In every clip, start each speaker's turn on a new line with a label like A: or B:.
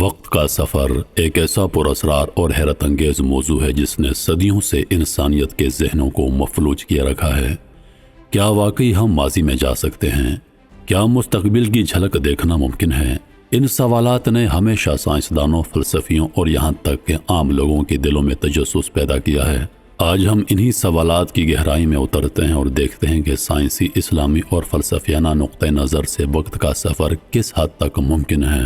A: وقت کا سفر ایک ایسا پراسرار اور حیرت انگیز موضوع ہے جس نے صدیوں سے انسانیت کے ذہنوں کو مفلوج کیے رکھا ہے۔ کیا واقعی ہم ماضی میں جا سکتے ہیں؟ کیا مستقبل کی جھلک دیکھنا ممکن ہے؟ ان سوالات نے ہمیشہ سائنسدانوں، فلسفیوں اور یہاں تک کہ عام لوگوں کے دلوں میں تجسس پیدا کیا ہے۔ آج ہم انہی سوالات کی گہرائی میں اترتے ہیں اور دیکھتے ہیں کہ سائنسی، اسلامی اور فلسفیانہ نقطہ نظر سے وقت کا سفر کس حد تک ممکن ہے۔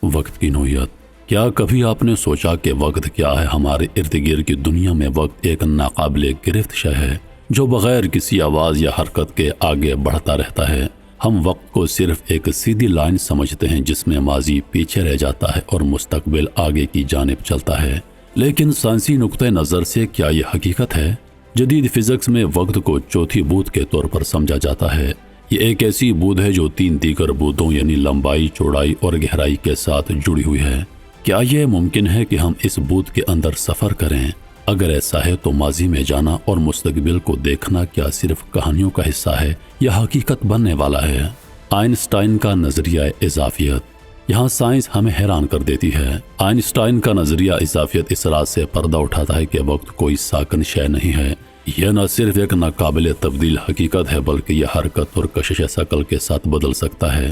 A: وقت کی نوعیت۔ کیا کبھی آپ نے سوچا کہ وقت کیا ہے؟ ہمارے ارد گرد کی دنیا میں وقت ایک ناقابل گرفت شے ہے جو بغیر کسی آواز یا حرکت کے آگے بڑھتا رہتا ہے۔ ہم وقت کو صرف ایک سیدھی لائن سمجھتے ہیں جس میں ماضی پیچھے رہ جاتا ہے اور مستقبل آگے کی جانب چلتا ہے، لیکن سائنسی نقطہ نظر سے کیا یہ حقیقت ہے؟ جدید فزکس میں وقت کو چوتھی بود کے طور پر سمجھا جاتا ہے۔ یہ ایک ایسی بود ہے جو 3 دیگر بودوں یعنی لمبائی، چوڑائی اور گہرائی کے ساتھ جڑی ہوئی ہے۔ کیا یہ ممکن ہے کہ ہم اس بود کے اندر سفر کریں؟ اگر ایسا ہے تو ماضی میں جانا اور مستقبل کو دیکھنا کیا صرف کہانیوں کا حصہ ہے یا حقیقت بننے والا ہے؟ آئنسٹائن کا نظریہ اضافیت۔ یہاں سائنس ہمیں حیران کر دیتی ہے۔ آئنسٹائن کا نظریہ اضافیت اس رات سے پردہ اٹھاتا ہے کہ وقت کوئی ساکن شے نہیں ہے۔ یہ نہ صرف ایک ناقابل تبدیل حقیقت ہے بلکہ یہ حرکت اور کشش ثقل کے ساتھ بدل سکتا ہے۔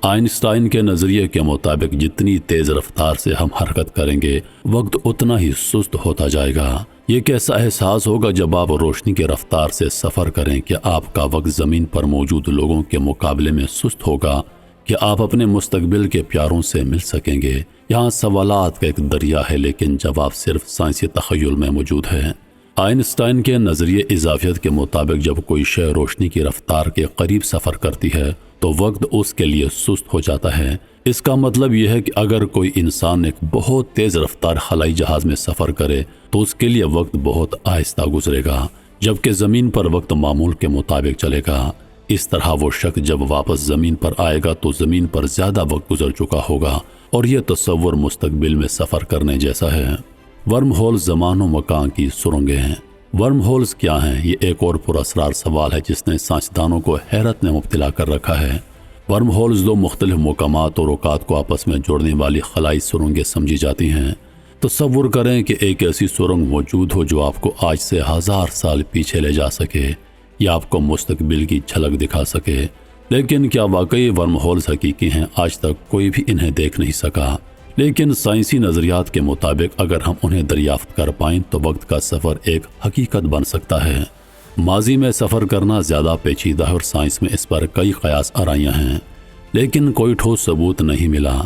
A: آئنسٹائن کے نظریے کے مطابق جتنی تیز رفتار سے ہم حرکت کریں گے وقت اتنا ہی سست ہوتا جائے گا۔ یہ کیسا احساس ہوگا جب آپ روشنی کی رفتار سے سفر کریں کہ آپ کا وقت زمین پر موجود لوگوں کے مقابلے میں سست ہوگا کہ آپ اپنے مستقبل کے پیاروں سے مل سکیں گے۔ یہاں سوالات کا ایک دریا ہے لیکن جواب صرف سائنسی تخیل میں موجود ہے۔ آئنسٹائن کے نظریے اضافیت کے مطابق جب کوئی شے روشنی کی رفتار کے قریب سفر کرتی ہے تو وقت اس کے لیے سست ہو جاتا ہے۔ اس کا مطلب یہ ہے کہ اگر کوئی انسان ایک بہت تیز رفتار خلائی جہاز میں سفر کرے تو اس کے لیے وقت بہت آہستہ گزرے گا، جبکہ زمین پر وقت معمول کے مطابق چلے گا۔ اس طرح وہ شخص جب واپس زمین پر آئے گا تو زمین پر زیادہ وقت گزر چکا ہوگا، اور یہ تصور مستقبل میں سفر کرنے جیسا ہے۔ ورم ہول زمان و مکان کی سرنگیں ہیں۔ ورم ہولز کیا ہیں؟ یہ ایک اور پراسرار سوال ہے جس نے سائنسدانوں کو حیرت میں مبتلا کر رکھا ہے۔ ورم ہولز 2 مختلف مقامات اور اوقات کو آپس میں جوڑنے والی خلائی سرنگیں سمجھی جاتی ہیں۔ تصور کریں کہ ایک ایسی سرنگ موجود ہو جو آپ کو آج سے 1000 سال پیچھے لے جا سکے یا آپ کو مستقبل کی جھلک دکھا سکے، لیکن کیا واقعی ورم ہولز حقیقی ہیں؟ آج تک کوئی بھی انہیں دیکھ نہیں سکا، لیکن سائنسی نظریات کے مطابق اگر ہم انہیں دریافت کر پائیں تو وقت کا سفر ایک حقیقت بن سکتا ہے۔ ماضی میں سفر کرنا زیادہ پیچیدہ ہے اور سائنس میں اس پر کئی قیاس آرائیاں ہیں، لیکن کوئی ٹھوس ثبوت نہیں ملا۔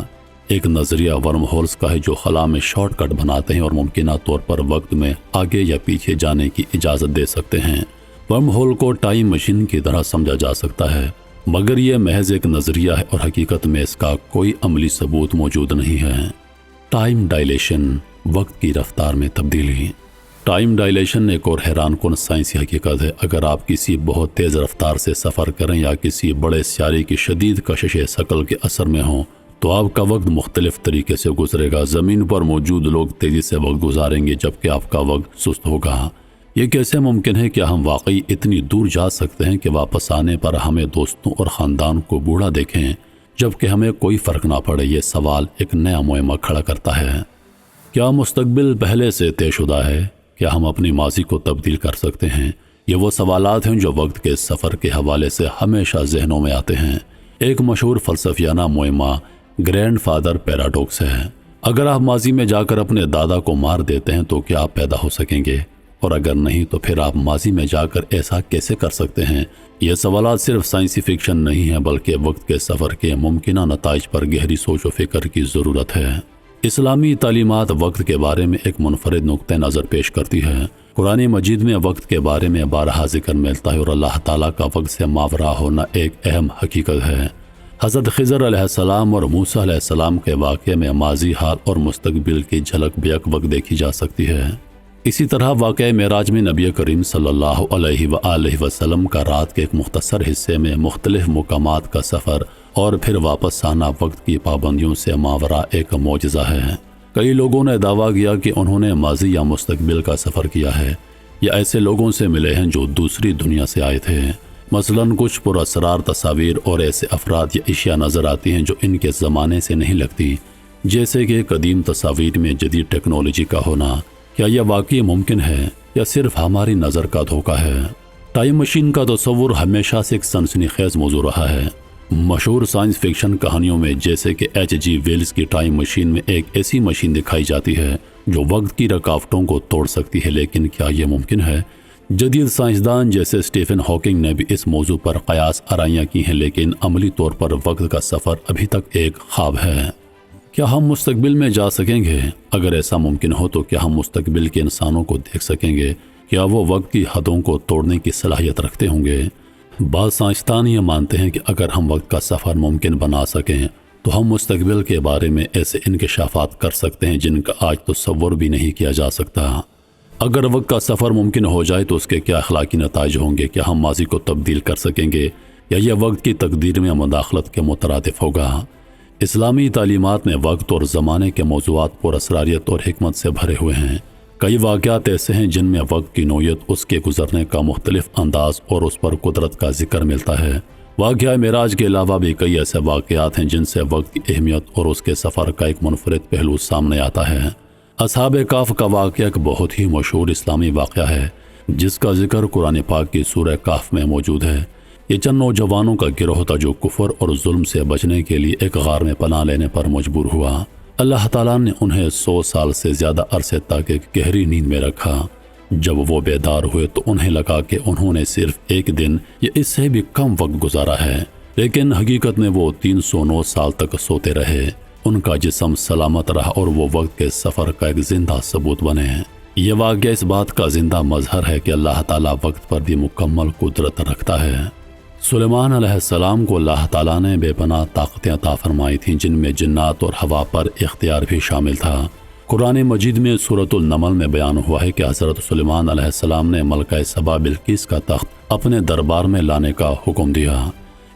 A: ایک نظریہ ورم ہولز کا ہے جو خلا میں شارٹ کٹ بناتے ہیں اور ممکنہ طور پر وقت میں آگے یا پیچھے جانے کی اجازت دے سکتے ہیں۔ ورم ہول کو ٹائم مشین کی طرح سمجھا جا سکتا ہے، مگر یہ محض ایک نظریہ ہے اور حقیقت میں اس کا کوئی عملی ثبوت موجود نہیں ہے۔ ٹائم ڈائلیشن، وقت کی رفتار میں تبدیلی۔ ٹائم ڈائلیشن ایک اور حیران کن سائنسی حقیقت ہے۔ اگر آپ کسی بہت تیز رفتار سے سفر کریں یا کسی بڑے سیارے کی شدید کشش ثقل کے اثر میں ہوں تو آپ کا وقت مختلف طریقے سے گزرے گا۔ زمین پر موجود لوگ تیزی سے وقت گزاریں گے جبکہ آپ کا وقت سست ہوگا۔ یہ کیسے ممکن ہے؟ کیا ہم واقعی اتنی دور جا سکتے ہیں کہ واپس آنے پر ہمیں دوستوں اور خاندان کو بوڑھا دیکھیں جبکہ ہمیں کوئی فرق نہ پڑے؟ یہ سوال ایک نیا معمہ کھڑا کرتا ہے۔ کیا مستقبل پہلے سے طے شدہ ہے؟ کیا ہم اپنی ماضی کو تبدیل کر سکتے ہیں؟ یہ وہ سوالات ہیں جو وقت کے سفر کے حوالے سے ہمیشہ ذہنوں میں آتے ہیں۔ ایک مشہور فلسفیانہ معمہ گرینڈ فادر پیراڈوکس ہے۔ اگر آپ ماضی میں جا کر اپنے دادا کو مار دیتے ہیں تو کیا آپ پیدا ہو سکیں گے؟ اور اگر نہیں تو پھر آپ ماضی میں جا کر ایسا کیسے کر سکتے ہیں؟ یہ سوالات صرف سائنسی فکشن نہیں ہیں بلکہ وقت کے سفر کے ممکنہ نتائج پر گہری سوچ و فکر کی ضرورت ہے۔ اسلامی تعلیمات وقت کے بارے میں ایک منفرد نقطہ نظر پیش کرتی ہے۔ قرآن مجید میں وقت کے بارے میں بارہا ذکر ملتا ہے اور اللہ تعالیٰ کا وقت سے ماورا ہونا ایک اہم حقیقت ہے۔ حضرت خضر علیہ السلام اور موسیٰ علیہ السلام کے واقعے میں ماضی، حال اور مستقبل کی جھلک بیک وقت دیکھی جا سکتی ہے۔ اسی طرح واقعہ معراج میں نبی کریم صلی اللہ علیہ وآلہ وسلم کا رات کے ایک مختصر حصے میں مختلف مقامات کا سفر اور پھر واپس آنا وقت کی پابندیوں سے ماورا ایک معجزہ ہے۔ کئی لوگوں نے دعویٰ کیا کہ انہوں نے ماضی یا مستقبل کا سفر کیا ہے یا ایسے لوگوں سے ملے ہیں جو دوسری دنیا سے آئے تھے۔ مثلاً کچھ پراسرار تصاویر اور ایسے افراد یا اشیاء نظر آتی ہیں جو ان کے زمانے سے نہیں لگتی، جیسے کہ قدیم تصاویر میں جدید ٹیکنالوجی کا ہونا، کیا یہ واقعی ممکن ہے یا صرف ہماری نظر کا دھوکہ ہے؟ ٹائم مشین کا تصور ہمیشہ سے ایک سنسنی خیز موضوع رہا ہے۔ مشہور سائنس فکشن کہانیوں میں جیسے کہ H.G. ویلز کی ٹائم مشین میں ایک ایسی مشین دکھائی جاتی ہے جو وقت کی رکاوٹوں کو توڑ سکتی ہے، لیکن کیا یہ ممکن ہے؟ جدید سائنسدان جیسے اسٹیفن ہاکنگ نے بھی اس موضوع پر قیاس آرائیاں کی ہیں، لیکن عملی طور پر وقت کا سفر ابھی تک ایک خواب ہے۔ کیا ہم مستقبل میں جا سکیں گے؟ اگر ایسا ممکن ہو تو کیا ہم مستقبل کے انسانوں کو دیکھ سکیں گے؟ کیا وہ وقت کی حدوں کو توڑنے کی صلاحیت رکھتے ہوں گے؟ بعض سائنسدان یہ مانتے ہیں کہ اگر ہم وقت کا سفر ممکن بنا سکیں تو ہم مستقبل کے بارے میں ایسے انکشافات کر سکتے ہیں جن کا آج تصور بھی نہیں کیا جا سکتا۔ اگر وقت کا سفر ممکن ہو جائے تو اس کے کیا اخلاقی نتائج ہوں گے؟ کیا ہم ماضی کو تبدیل کر سکیں گے یا یہ وقت کی تقدیر میں مداخلت کے مترادف ہوگا؟ اسلامی تعلیمات میں وقت اور زمانے کے موضوعات پر اسراریت اور حکمت سے بھرے ہوئے ہیں۔ کئی واقعات ایسے ہیں جن میں وقت کی نوعیت، اس کے گزرنے کا مختلف انداز اور اس پر قدرت کا ذکر ملتا ہے۔ واقعہ معراج کے علاوہ بھی کئی ایسے واقعات ہیں جن سے وقت کی اہمیت اور اس کے سفر کا ایک منفرد پہلو سامنے آتا ہے۔ اصحاب کہف کا واقعہ ایک بہت ہی مشہور اسلامی واقعہ ہے جس کا ذکر قرآن پاک کی سورہ کہف میں موجود ہے۔ یہ چند نوجوانوں کا گروہ تھا جو کفر اور ظلم سے بچنے کے لیے ایک غار میں پناہ لینے پر مجبور ہوا۔ اللہ تعالیٰ نے انہیں 100 سال سے زیادہ عرصے تک ایک گہری نیند میں رکھا۔ جب وہ بیدار ہوئے تو انہیں لگا کہ انہوں نے صرف ایک دن یا اس سے بھی کم وقت گزارا ہے، لیکن حقیقت میں وہ 309 سال تک سوتے رہے۔ ان کا جسم سلامت رہا اور وہ وقت کے سفر کا ایک زندہ ثبوت بنے۔ یہ واقعہ اس بات کا زندہ مظہر ہے کہ اللہ تعالیٰ وقت پر بھی مکمل قدرت رکھتا ہے۔ سلیمان علیہ السلام کو اللہ تعالیٰ نے بے پناہ طاقتیں عطا فرمائی تھیں جن میں جنات اور ہوا پر اختیار بھی شامل تھا۔ قرآن مجید میں سورۃ النمل میں بیان ہوا ہے کہ حضرت سلیمان علیہ السلام نے ملکہ سبا بلقیس کا تخت اپنے دربار میں لانے کا حکم دیا۔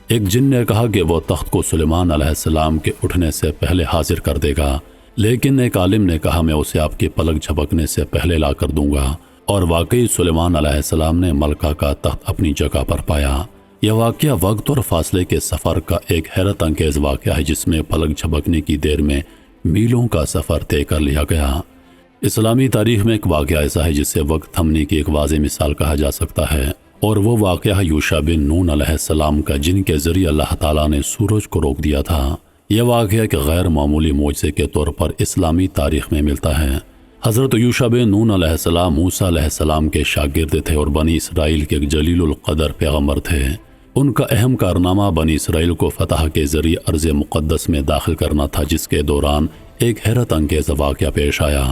A: ایک جن نے کہا کہ وہ تخت کو سلیمان علیہ السلام کے اٹھنے سے پہلے حاضر کر دے گا، لیکن ایک عالم نے کہا میں اسے آپ کی پلک جھپکنے سے پہلے لا کر دوں گا، اور واقعی سلیمان علیہ السلام نے ملکہ کا تخت اپنی جگہ پر پایا۔ یہ واقعہ وقت اور فاصلے کے سفر کا ایک حیرت انگیز واقعہ ہے جس میں پلک جھپکنے کی دیر میں میلوں کا سفر طے کر لیا گیا۔ اسلامی تاریخ میں ایک واقعہ ایسا ہے جسے وقت تھمنے کی ایک واضح مثال کہا جا سکتا ہے، اور وہ واقعہ ہے یوشع بن نون علیہ السلام کا، جن کے ذریعے اللہ تعالیٰ نے سورج کو روک دیا تھا۔ یہ واقعہ ایک غیر معمولی معجزے کے طور پر اسلامی تاریخ میں ملتا ہے۔ حضرت یوشع بن نون علیہ السلام موسیٰ علیہ السلام کے شاگرد تھے اور بنی اسرائیل کے ایک جلیل القدر پیغمبر تھے۔ ان کا اہم کارنامہ بنی اسرائیل کو فتح کے ذریعے ارض مقدس میں داخل کرنا تھا، جس کے دوران ایک حیرت انگیز واقعہ پیش آیا۔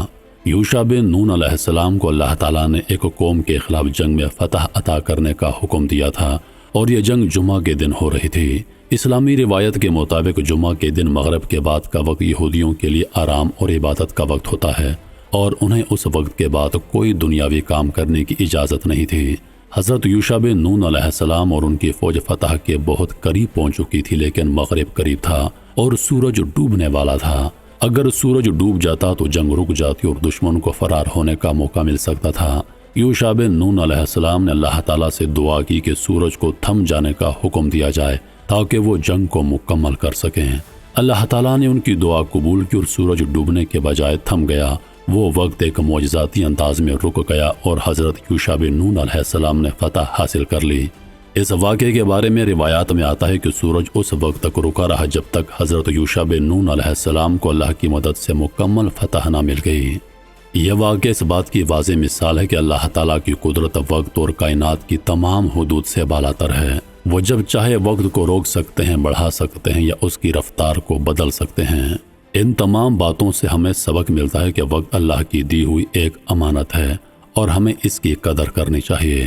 A: یوشع بن نون علیہ السلام کو اللہ تعالیٰ نے ایک قوم کے خلاف جنگ میں فتح عطا کرنے کا حکم دیا تھا، اور یہ جنگ جمعہ کے دن ہو رہی تھی۔ اسلامی روایت کے مطابق جمعہ کے دن مغرب کے بعد کا وقت یہودیوں کے لیے آرام اور عبادت کا وقت ہوتا ہے، اور انہیں اس وقت کے بعد کوئی دنیاوی کام کرنے کی اجازت نہیں تھی۔ حضرت یوشع بن نون علیہ السلام اور ان کی فوج فتح کے بہت قریب پہنچ چکی تھی، لیکن مغرب قریب تھا اور سورج ڈوبنے والا تھا۔ اگر سورج ڈوب جاتا تو جنگ رک جاتی اور دشمن کو فرار ہونے کا موقع مل سکتا تھا۔ یوشع بن نون علیہ السلام نے اللہ تعالیٰ سے دعا کی کہ سورج کو تھم جانے کا حکم دیا جائے تاکہ وہ جنگ کو مکمل کر سکیں۔ اللہ تعالیٰ نے ان کی دعا قبول کی اور سورج ڈوبنے کے بجائے تھم گیا۔ وہ وقت ایک معجزاتی انداز میں رک گیا اور حضرت یوشع بن نون علیہ السلام نے فتح حاصل کر لی۔ اس واقعے کے بارے میں روایات میں آتا ہے کہ سورج اس وقت تک رکا رہا جب تک حضرت یوشع بن نون علیہ السلام کو اللہ کی مدد سے مکمل فتح نہ مل گئی۔ یہ واقعہ اس بات کی واضح مثال ہے کہ اللہ تعالیٰ کی قدرت وقت اور کائنات کی تمام حدود سے بالاتر ہے۔ وہ جب چاہے وقت کو روک سکتے ہیں، بڑھا سکتے ہیں یا اس کی رفتار کو بدل سکتے ہیں۔ ان تمام باتوں سے ہمیں سبق ملتا ہے کہ وقت اللہ کی دی ہوئی ایک امانت ہے اور ہمیں اس کی قدر کرنی چاہیے۔